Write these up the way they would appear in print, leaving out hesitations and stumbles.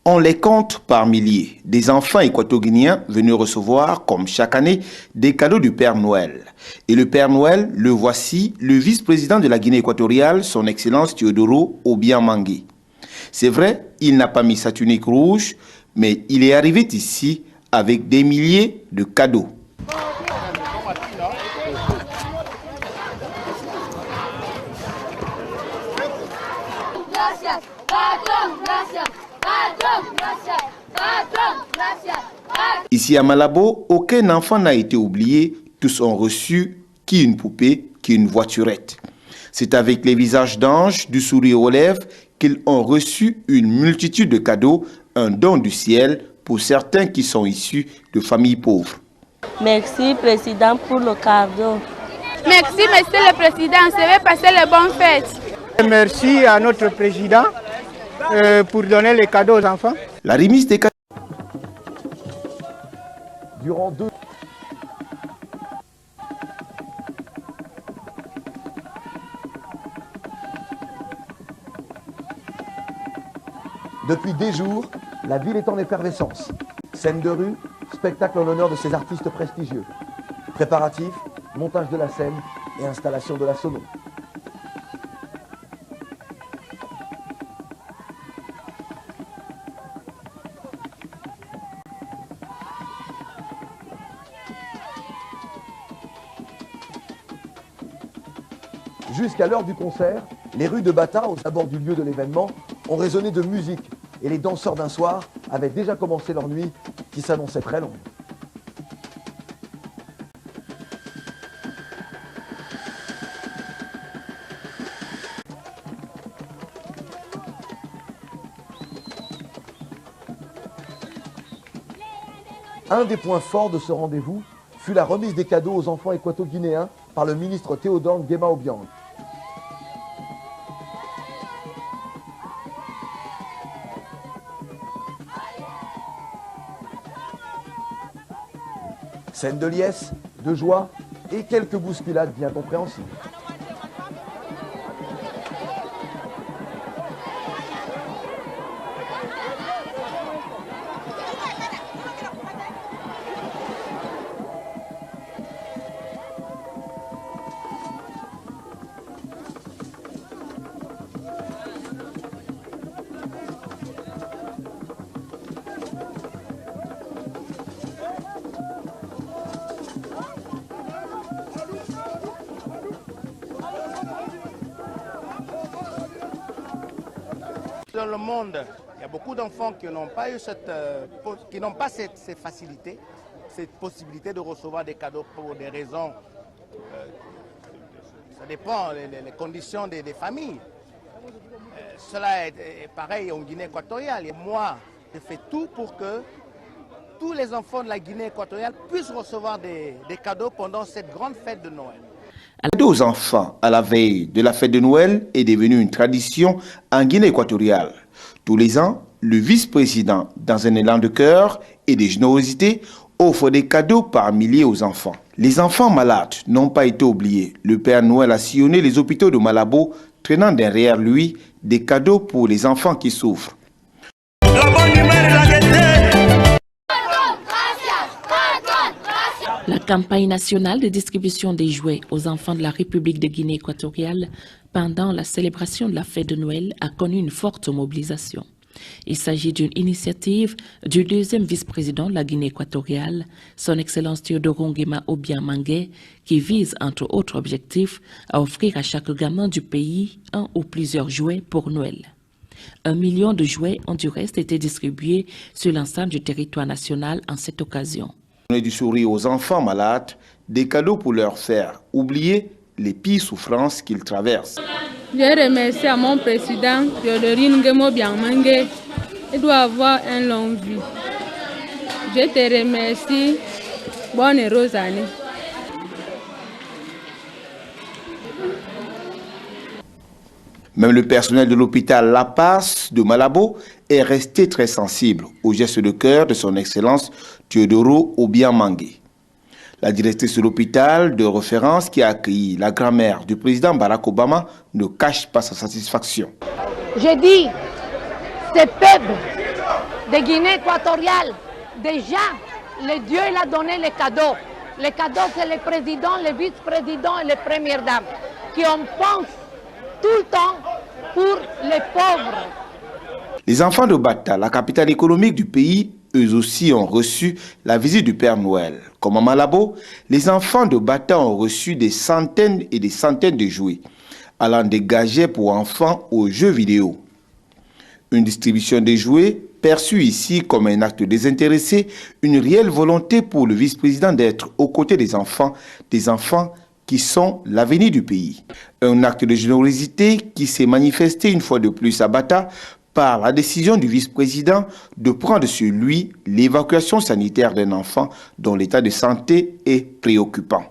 On les compte par milliers, des enfants équato-guinéens venus recevoir, comme chaque année, des cadeaux du Père Noël. Et le Père Noël, le voici, le vice-président de la Guinée équatoriale, son Excellence Teodoro Obiang Mangué. C'est vrai, il n'a pas mis sa tunique rouge, mais il est arrivé ici avec des milliers de cadeaux. Ici à Malabo, aucun enfant n'a été oublié. Tous ont reçu qui une poupée, qui une voiturette. C'est avec les visages d'anges, du sourire aux lèvres, qu'ils ont reçu une multitude de cadeaux, un don du ciel pour certains qui sont issus de familles pauvres. Merci, Président, pour le cadeau. Merci, Monsieur le Président. Je vais passer les bonnes fêtes. Merci à notre Président pour donner les cadeaux aux enfants. La remise des cadeaux. Durant 2 Depuis des jours, la ville est en effervescence. Scène de rue, spectacle en l'honneur de ces artistes prestigieux. Préparatifs, montage de la scène et installation de la sono. Jusqu'à l'heure du concert, les rues de Bata, aux abords du lieu de l'événement, ont résonné de musique et les danseurs d'un soir avaient déjà commencé leur nuit qui s'annonçait très longue. Un des points forts de ce rendez-vous fut la remise des cadeaux aux enfants équato-guinéens par le ministre Théodore Nguema Obiang. Scène de liesse, de joie et quelques bousculades bien compréhensibles. Dans le monde, il y a beaucoup d'enfants qui n'ont pas eu ces facilités, cette possibilité de recevoir des cadeaux pour des raisons. Ça dépend les conditions des familles. Cela est pareil en Guinée équatoriale. Et moi, je fais tout pour que tous les enfants de la Guinée équatoriale puissent recevoir des cadeaux pendant cette grande fête de Noël. Cadeaux aux enfants à la veille de la fête de Noël est devenu une tradition en Guinée équatoriale. Tous les ans, le vice-président, dans un élan de cœur et de générosité, offre des cadeaux par milliers aux enfants. Les enfants malades n'ont pas été oubliés. Le Père Noël a sillonné les hôpitaux de Malabo, traînant derrière lui des cadeaux pour les enfants qui souffrent. La campagne nationale de distribution des jouets aux enfants de la République de Guinée équatoriale pendant la célébration de la fête de Noël a connu une forte mobilisation. Il s'agit d'une initiative du deuxième vice-président de la Guinée équatoriale, son Excellence Teodoro Nguema Obiang Mangué, qui vise, entre autres objectifs, à offrir à chaque gamin du pays un ou plusieurs jouets pour Noël. 1 million de jouets ont du reste été distribués sur l'ensemble du territoire national en cette occasion. Du sourire aux enfants malades, des cadeaux pour leur faire oublier les pires souffrances qu'ils traversent. Je remercie à mon président, Teodoro Nguema Obiang Mangué. Il doit avoir une longue vie. Je te remercie. Bonne et heureuse année. Même le personnel de l'hôpital La Paz de Malabo est resté très sensible au geste de cœur de son Excellence Teodoro Obiang Mangué. La directrice de l'hôpital de référence qui a accueilli la grand-mère du président Barack Obama ne cache pas sa satisfaction. Je dis, ce peuple de Guinée équatoriale. Déjà, le Dieu il a donné les cadeaux. Les cadeaux, c'est le président, le vice-président et les premières dames qui en pensent tout le temps pour les pauvres. Les enfants de Bata, la capitale économique du pays, eux aussi ont reçu la visite du Père Noël. Comme à Malabo, les enfants de Bata ont reçu des centaines et des centaines de jouets, allant des gadgets pour enfants aux jeux vidéo. Une distribution des jouets perçue ici comme un acte désintéressé, une réelle volonté pour le vice-président d'être aux côtés des enfants qui sont l'avenir du pays. Un acte de générosité qui s'est manifesté une fois de plus à Bata par la décision du vice-président de prendre sur lui l'évacuation sanitaire d'un enfant dont l'état de santé est préoccupant.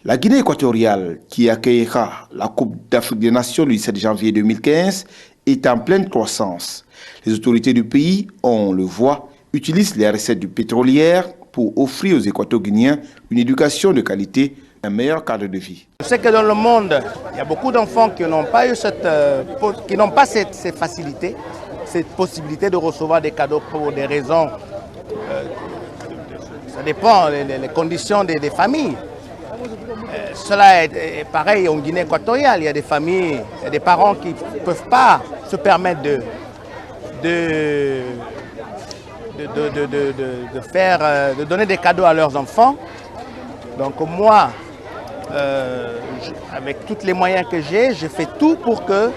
La Guinée équatoriale, qui accueillera la Coupe d'Afrique des Nations le 17 janvier 2015, est en pleine croissance. Les autorités du pays, on le voit, utilisent les recettes du pétrolière pour offrir aux Équato-Guinéens une éducation de qualité, un meilleur cadre de vie. Je sais que dans le monde, il y a beaucoup d'enfants qui n'ont pas eu ces facilités, cette possibilité de recevoir des cadeaux pour des raisons. Ça dépend des conditions des familles. Cela est pareil en Guinée équatoriale. Il y a des familles, il y a des parents qui ne peuvent pas se permettre de donner des cadeaux à leurs enfants. Donc moi, avec tous les moyens que j'ai, je fais tout pour que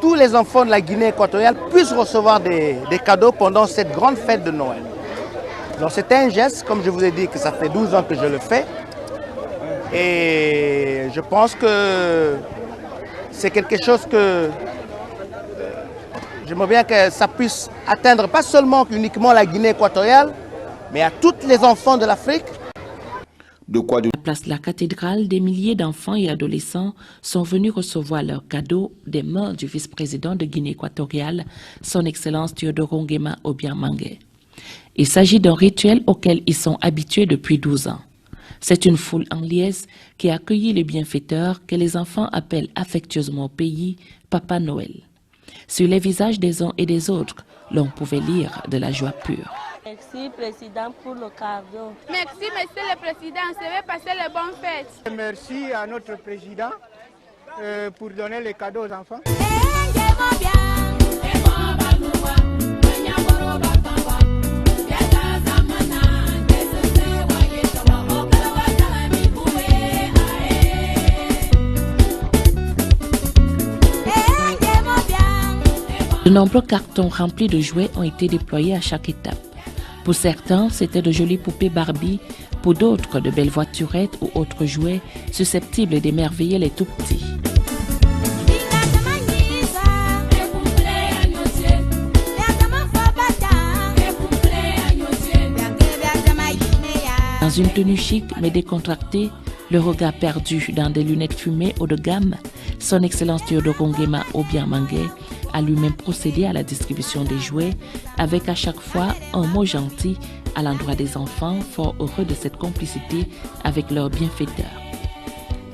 tous les enfants de la Guinée équatoriale puissent recevoir des cadeaux pendant cette grande fête de Noël. Donc c'est un geste, comme je vous ai dit, que ça fait 12 ans que je le fais. Et je pense que c'est quelque chose que j'aimerais bien que ça puisse atteindre pas seulement uniquement la Guinée équatoriale, mais à tous les enfants de l'Afrique. À la place de la cathédrale, des milliers d'enfants et adolescents sont venus recevoir leurs cadeaux des mains du vice-président de Guinée équatoriale, son Excellence Théodore Nguema Obiang-Mangué. Il s'agit d'un rituel auquel ils sont habitués depuis 12 ans. C'est une foule anglaise qui a accueilli le bienfaiteur que les enfants appellent affectueusement au pays Papa Noël. Sur les visages des uns et des autres, l'on pouvait lire de la joie pure. Merci, Président, pour le cadeau. Merci, Monsieur le Président. Je vais passer les bonnes fêtes. Merci à notre Président pour donner les cadeaux aux enfants. De nombreux cartons remplis de jouets ont été déployés à chaque étape. Pour certains, c'était de jolies poupées Barbie, pour d'autres, de belles voiturettes ou autres jouets susceptibles d'émerveiller les tout-petits. Dans une tenue chic mais décontractée, le regard perdu dans des lunettes fumées haut de gamme, son Excellence Théodore Nguema Obiang-Mangué a lui-même procédé à la distribution des jouets avec à chaque fois un mot gentil à l'endroit des enfants fort heureux de cette complicité avec leur bienfaiteur.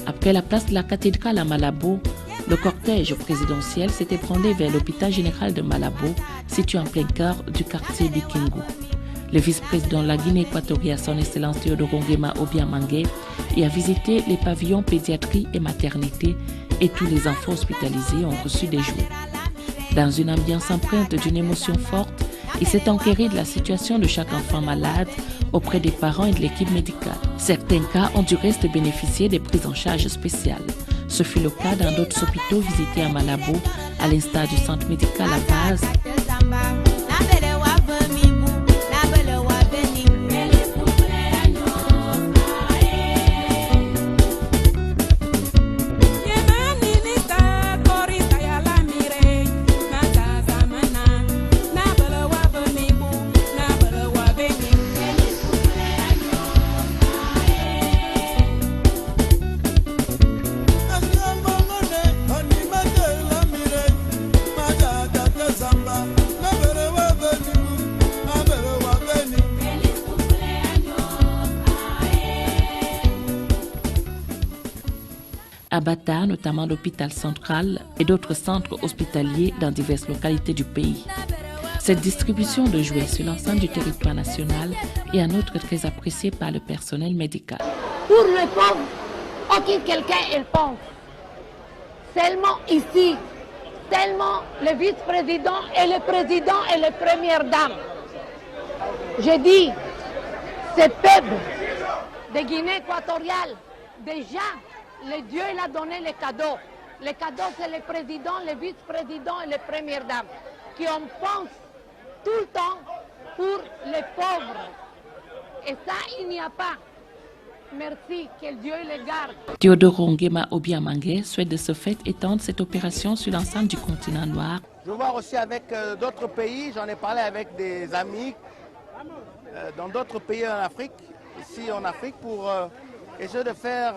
Après la place de la cathédrale à Malabo, le cortège présidentiel s'est ébranlé vers l'hôpital général de Malabo, situé en plein cœur du quartier d'Ikingu. Le vice-président de la Guinée équatoriale, son Excellence Théodore Nguema Obiang-Mangué, y a visité les pavillons pédiatrie et maternité et tous les enfants hospitalisés ont reçu des jouets. Dans une ambiance empreinte d'une émotion forte, il s'est enquéré de la situation de chaque enfant malade auprès des parents et de l'équipe médicale. Certains cas ont du reste bénéficié des prises en charge spéciales. Ce fut le cas dans d'autres hôpitaux visités à Malabo, à l'instar du centre médical à Vaz. À Bata, notamment l'hôpital central et d'autres centres hospitaliers dans diverses localités du pays. Cette distribution de jouets sur l'ensemble du territoire national est en outre très appréciée par le personnel médical. Pour les pauvres, aucun quelqu'un il pense. Seulement ici, seulement le vice-président et le président et les premières dames. Je dis, ce peuple de Guinée équatoriale, déjà, le Dieu il a donné les cadeaux. Les cadeaux, c'est le président, le vice-président et les premières dames qui en pensent tout le temps pour les pauvres. Et ça, il n'y a pas. Merci, que Dieu les garde. Théodoro Nguema Obiamangue souhaite de ce fait étendre cette opération sur l'ensemble du continent noir. Je veux voir aussi avec d'autres pays, j'en ai parlé avec des amis dans d'autres pays en Afrique, ici en Afrique, pour essayer de faire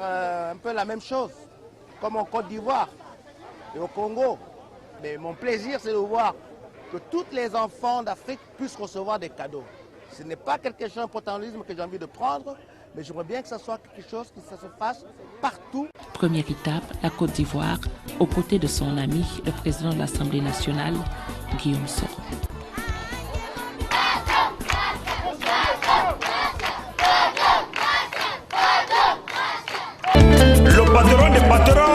un peu la même chose, comme en Côte d'Ivoire et au Congo. Mais mon plaisir, c'est de voir que tous les enfants d'Afrique puissent recevoir des cadeaux. Ce n'est pas quelque chose, un paternalisme que j'ai envie de prendre, mais j'aimerais bien que ce soit quelque chose qui se fasse partout. Première étape, la Côte d'Ivoire, aux côtés de son ami, le président de l'Assemblée nationale, Guillaume Soro. Le patron des patrons